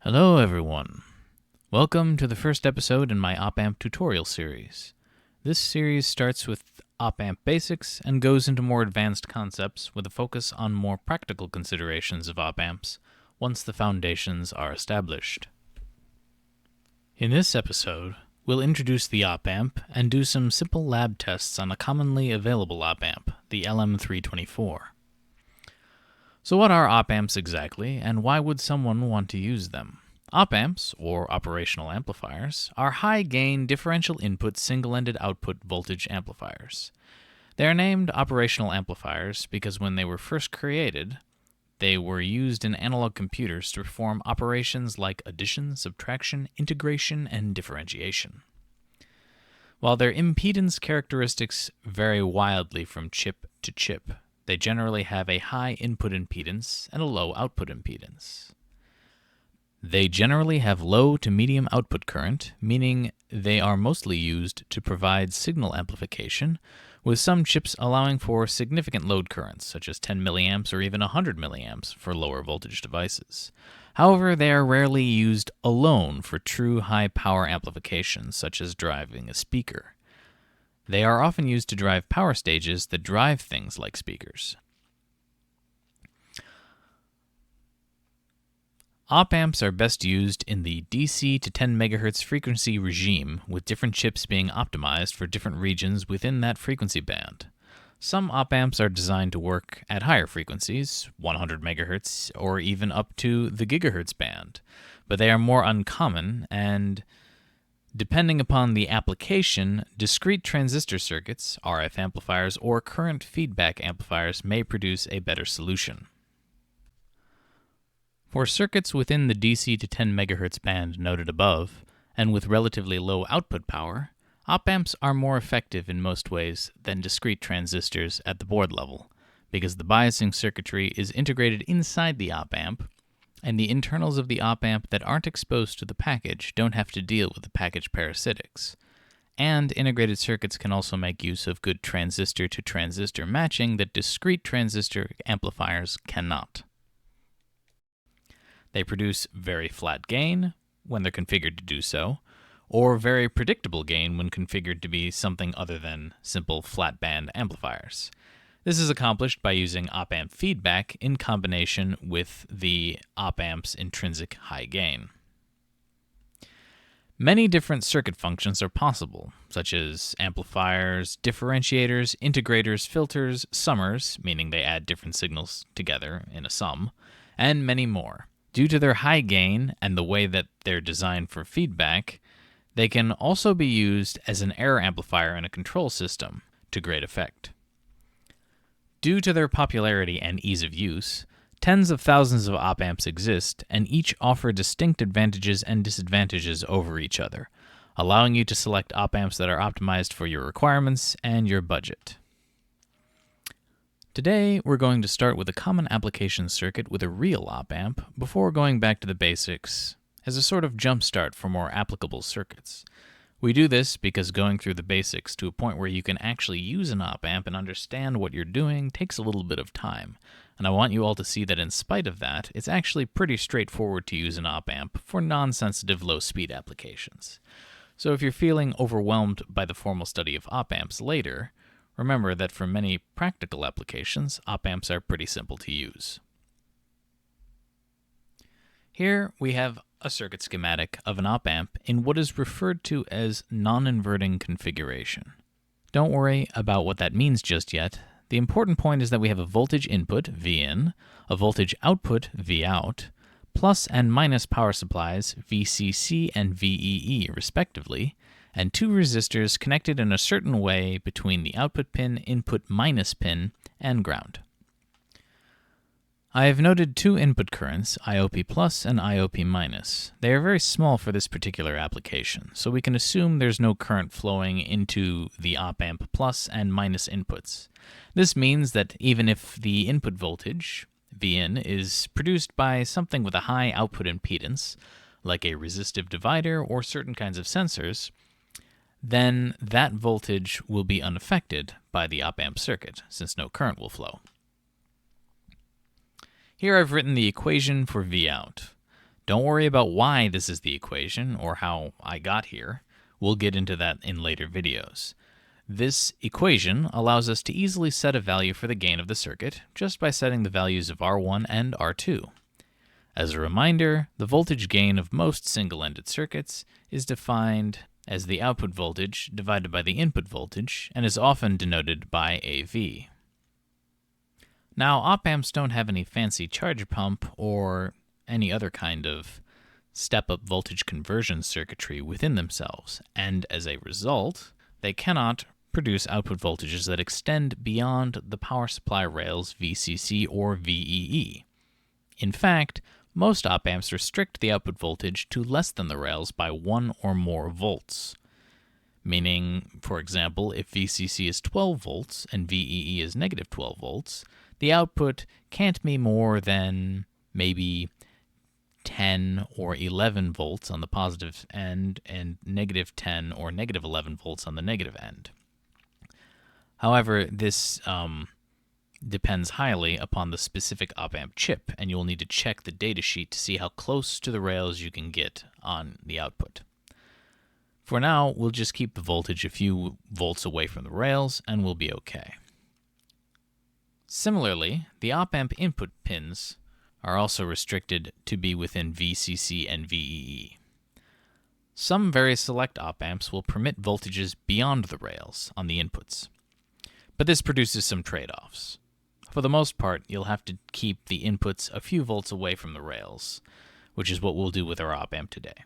Hello everyone. Welcome to the first episode in my Op-amp tutorial series. This series starts with Op-amp basics and goes into more advanced concepts with a focus on more practical considerations of op-amps once the foundations are established. In this episode, we'll introduce the op-amp and do some simple lab tests on a commonly available op-amp, the LM324. So what are op-amps exactly, and why would someone want to use them? Op-amps, or operational amplifiers, are high-gain differential input single-ended output voltage amplifiers. They are named operational amplifiers because when they were first created, they were used in analog computers to perform operations like addition, subtraction, integration, and differentiation. While their impedance characteristics vary wildly from chip to chip, they generally have a high input impedance and a low output impedance. They generally have low to medium output current, meaning they are mostly used to provide signal amplification, with some chips allowing for significant load currents, such as 10 milliamps or even 100 milliamps for lower voltage devices. However, they are rarely used alone for true high power amplification, such as driving a speaker. They are often used to drive power stages that drive things like speakers. Op-amps are best used in the DC to 10 MHz frequency regime, with different chips being optimized for different regions within that frequency band. Some op-amps are designed to work at higher frequencies, 100 MHz, or even up to the gigahertz band, but they are more uncommon and, depending upon the application, discrete transistor circuits, RF amplifiers, or current feedback amplifiers may produce a better solution. For circuits within the DC to 10 MHz band noted above, and with relatively low output power, op-amps are more effective in most ways than discrete transistors at the board level, because the biasing circuitry is integrated inside the op-amp, and the internals of the op-amp that aren't exposed to the package don't have to deal with the package parasitics. And integrated circuits can also make use of good transistor-to-transistor matching that discrete transistor amplifiers cannot. They produce very flat gain when they're configured to do so, or very predictable gain when configured to be something other than simple flat band amplifiers. This is accomplished by using op-amp feedback in combination with the op-amp's intrinsic high gain. Many different circuit functions are possible, such as amplifiers, differentiators, integrators, filters, summers, meaning they add different signals together in a sum, and many more. Due to their high gain and the way that they're designed for feedback, they can also be used as an error amplifier in a control system to great effect. Due to their popularity and ease of use, tens of thousands of op-amps exist, and each offer distinct advantages and disadvantages over each other, allowing you to select op-amps that are optimized for your requirements and your budget. Today, we're going to start with a common application circuit with a real op-amp before going back to the basics as a sort of jumpstart for more applicable circuits. We do this because going through the basics to a point where you can actually use an op-amp and understand what you're doing takes a little bit of time, and I want you all to see that in spite of that, it's actually pretty straightforward to use an op-amp for non-sensitive low-speed applications. So if you're feeling overwhelmed by the formal study of op-amps later, remember that for many practical applications, op-amps are pretty simple to use. Here we have a circuit schematic of an op-amp in what is referred to as non-inverting configuration. Don't worry about what that means just yet. The important point is that we have a voltage input, Vin, a voltage output, Vout, plus and minus power supplies, VCC and VEE respectively, and two resistors connected in a certain way between the output pin, input minus pin, and ground. I have noted two input currents, IOP plus and IOP minus. They are very small for this particular application, so we can assume there's no current flowing into the op-amp plus and minus inputs. This means that even if the input voltage, Vin, is produced by something with a high output impedance, like a resistive divider or certain kinds of sensors, then that voltage will be unaffected by the op-amp circuit, since no current will flow. Here I've written the equation for Vout. Don't worry about why this is the equation or how I got here. We'll get into that in later videos. This equation allows us to easily set a value for the gain of the circuit just by setting the values of R1 and R2. As a reminder, the voltage gain of most single-ended circuits is defined as the output voltage divided by the input voltage and is often denoted by AV. Now, op-amps don't have any fancy charge pump or any other kind of step-up voltage conversion circuitry within themselves, and as a result, they cannot produce output voltages that extend beyond the power supply rail's VCC or VEE. In fact, most op-amps restrict the output voltage to less than the rails by 1 or more volts. Meaning, for example, if VCC is 12 volts and VEE is negative 12 volts, the output can't be more than maybe 10 or 11 volts on the positive end and negative 10 or negative 11 volts on the negative end. However, this depends highly upon the specific op-amp chip, and you'll need to check the datasheet to see how close to the rails you can get on the output. For now, we'll just keep the voltage a few volts away from the rails, and we'll be okay. Similarly, the op-amp input pins are also restricted to be within VCC and VEE. Some very select op-amps will permit voltages beyond the rails on the inputs, but this produces some trade-offs. For the most part, you'll have to keep the inputs a few volts away from the rails, which is what we'll do with our op-amp today.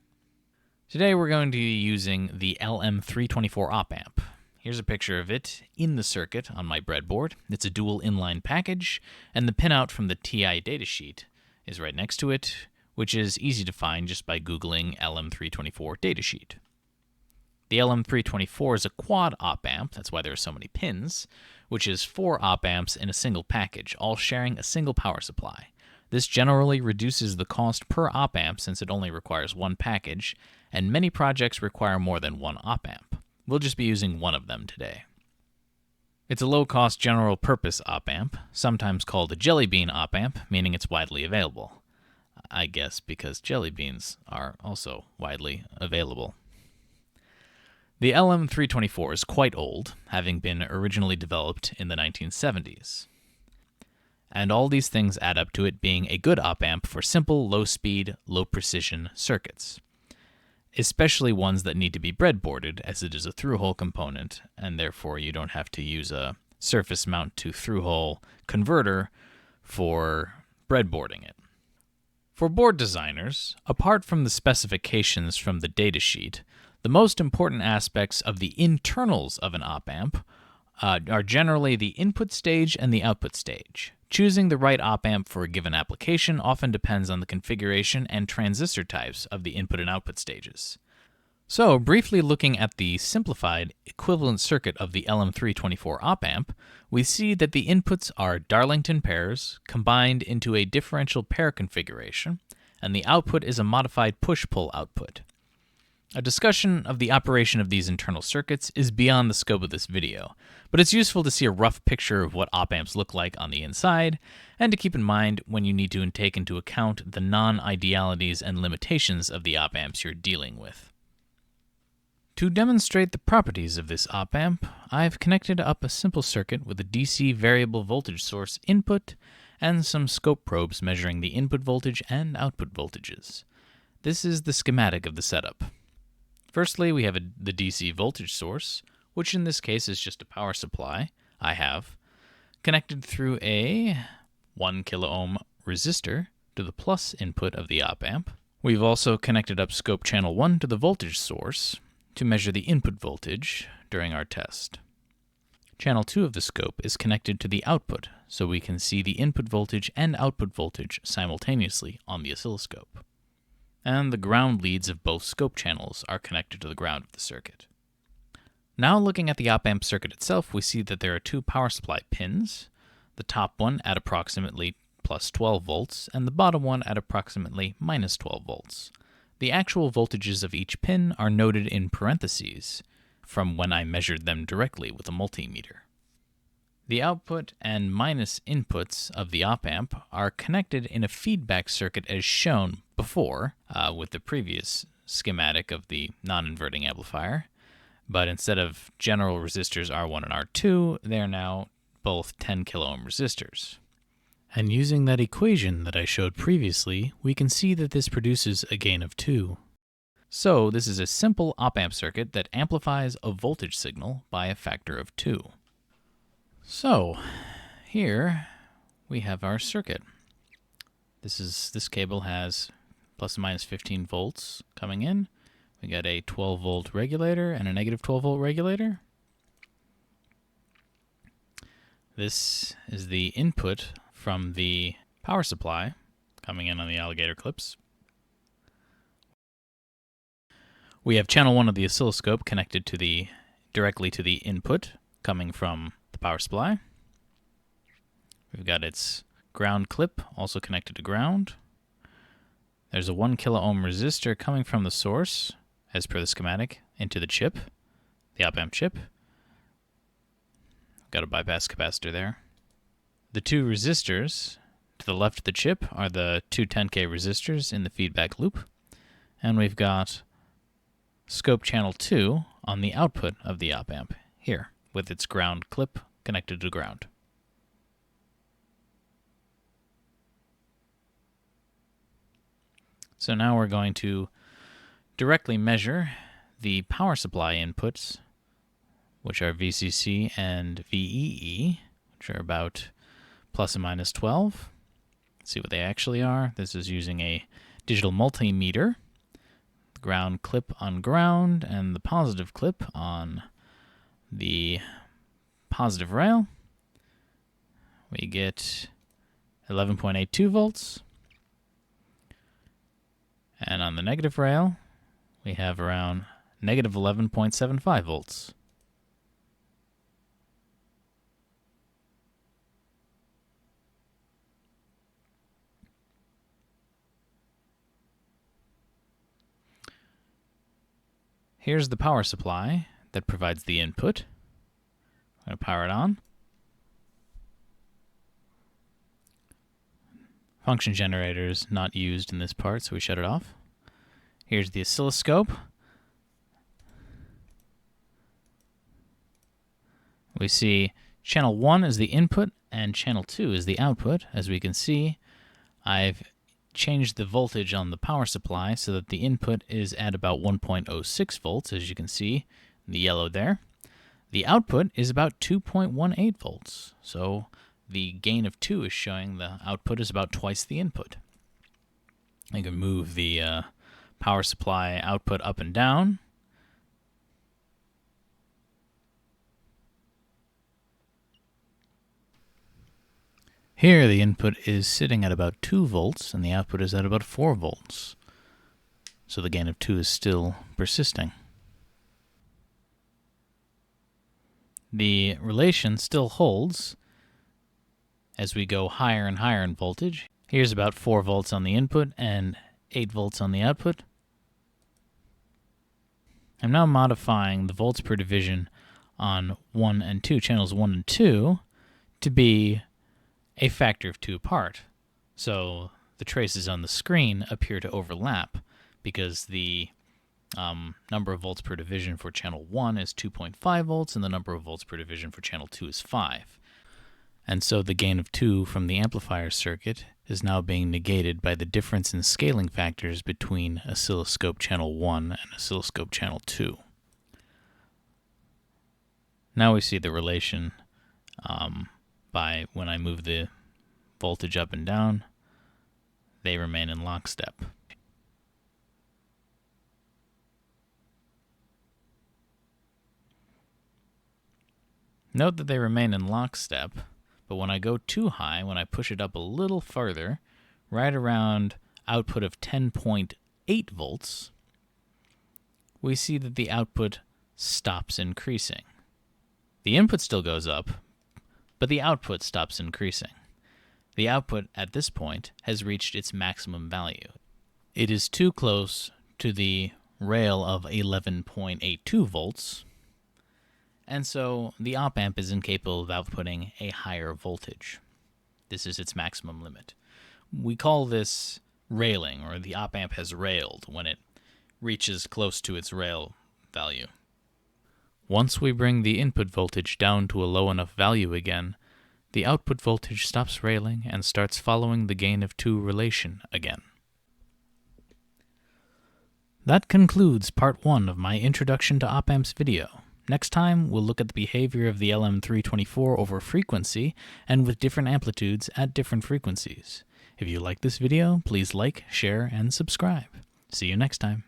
Today we're going to be using the LM324 Op-amp. Here's a picture of it in the circuit on my breadboard. It's a dual inline package, and the pinout from the TI datasheet is right next to it, which is easy to find just by Googling LM324 datasheet. The LM324 is a quad op-amp, that's why there are so many pins, which is 4 op-amps in a single package, all sharing a single power supply. This generally reduces the cost per op-amp since it only requires one package, and many projects require more than one op-amp. We'll just be using one of them today. It's a low-cost general-purpose op-amp, sometimes called a jelly bean op-amp, meaning it's widely available. I guess because jelly beans are also widely available. The LM324 is quite old, having been originally developed in the 1970s. And all these things add up to it being a good op-amp for simple, low-speed, low-precision circuits, especially ones that need to be breadboarded, as it is a through-hole component, and therefore you don't have to use a surface mount to through-hole converter for breadboarding it. For board designers, apart from the specifications from the datasheet, the most important aspects of the internals of an op-amp are generally the input stage and the output stage. Choosing the right op-amp for a given application often depends on the configuration and transistor types of the input and output stages. So, briefly looking at the simplified equivalent circuit of the LM324 op-amp, we see that the inputs are Darlington pairs combined into a differential pair configuration, and the output is a modified push-pull output. A discussion of the operation of these internal circuits is beyond the scope of this video, but it's useful to see a rough picture of what op-amps look like on the inside, and to keep in mind when you need to take into account the non-idealities and limitations of the op-amps you're dealing with. To demonstrate the properties of this op-amp, I've connected up a simple circuit with a DC variable voltage source input and some scope probes measuring the input voltage and output voltages. This is the schematic of the setup. Firstly, we have the DC voltage source, which in this case is just a power supply I have, connected through a 1 kilo ohm resistor to the plus input of the op-amp. We've also connected up scope channel 1 to the voltage source to measure the input voltage during our test. Channel 2 of the scope is connected to the output, so we can see the input voltage and output voltage simultaneously on the oscilloscope. And the ground leads of both scope channels are connected to the ground of the circuit. Now looking at the op-amp circuit itself, we see that there are 2 power supply pins, the top one at approximately plus 12 volts, and the bottom one at approximately minus 12 volts. The actual voltages of each pin are noted in parentheses from when I measured them directly with a multimeter. The output and minus inputs of the op-amp are connected in a feedback circuit as shown before with the previous schematic of the non-inverting amplifier. But instead of general resistors R1 and R2, they're now both 10 kilo ohm resistors. And using that equation that I showed previously, we can see that this produces a gain of 2. So this is a simple op-amp circuit that amplifies a voltage signal by a factor of 2. So here we have our circuit. This cable has plus or minus 15 volts coming in. We got a 12 volt regulator and a negative 12 volt regulator. This is the input from the power supply coming in on the alligator clips. We have channel 1 of the oscilloscope connected to directly to the input coming from the power supply. We've got its ground clip also connected to ground. There's a 1 kilo ohm resistor coming from the source, as per the schematic, into the chip, the op-amp chip. We've got a bypass capacitor there. The two resistors to the left of the chip are the two 10K resistors in the feedback loop. And we've got scope channel 2 on the output of the op-amp here, with its ground clip connected to ground. So now we're going to directly measure the power supply inputs, which are VCC and VEE, which are about plus or minus 12. Let's see what they actually are. This is using a digital multimeter. The ground clip on ground and the positive clip on the positive rail. We get 11.82 volts. And on the negative rail, we have around negative 11.75 volts. Here's the power supply that provides the input. I'm going to power it on. Function generator is not used in this part, so we shut it off. Here's the oscilloscope. We see channel 1 is the input and channel 2 is the output. As we can see, I've changed the voltage on the power supply so that the input is at about 1.06 volts, as you can see in the yellow there. The output is about 2.18 volts, so the gain of 2 is showing the output is about twice the input. I can move the power supply output up and down. Here the input is sitting at about 2 volts and the output is at about 4 volts. So the gain of 2 is still persisting. The relation still holds as we go higher and higher in voltage. Here's about 4 volts on the input and 8 volts on the output. I'm now modifying the volts per division on 1 and 2, channels 1 and 2, to be a factor of 2 apart. So the traces on the screen appear to overlap because the number of volts per division for channel 1 is 2.5 volts and the number of volts per division for channel 2 is 5. And so the gain of 2 from the amplifier circuit is now being negated by the difference in scaling factors between oscilloscope channel 1 and oscilloscope channel 2. Now we see the relation by when I move the voltage up and down, they remain in lockstep. Note that they remain in lockstep, but when I go too high, when I push it up a little further, right around output of 10.8 volts, we see that the output stops increasing. The input still goes up, but the output stops increasing. The output at this point has reached its maximum value. It is too close to the rail of 11.82 volts, And so the op-amp is incapable of outputting a higher voltage. This is its maximum limit. We call this railing, or the op-amp has railed when it reaches close to its rail value. Once we bring the input voltage down to a low enough value again, the output voltage stops railing and starts following the gain of 2 relation again. That concludes part 1 of my Introduction to Op-amps video. Next time, we'll look at the behavior of the LM324 over frequency and with different amplitudes at different frequencies. If you like this video, please like, share, and subscribe. See you next time.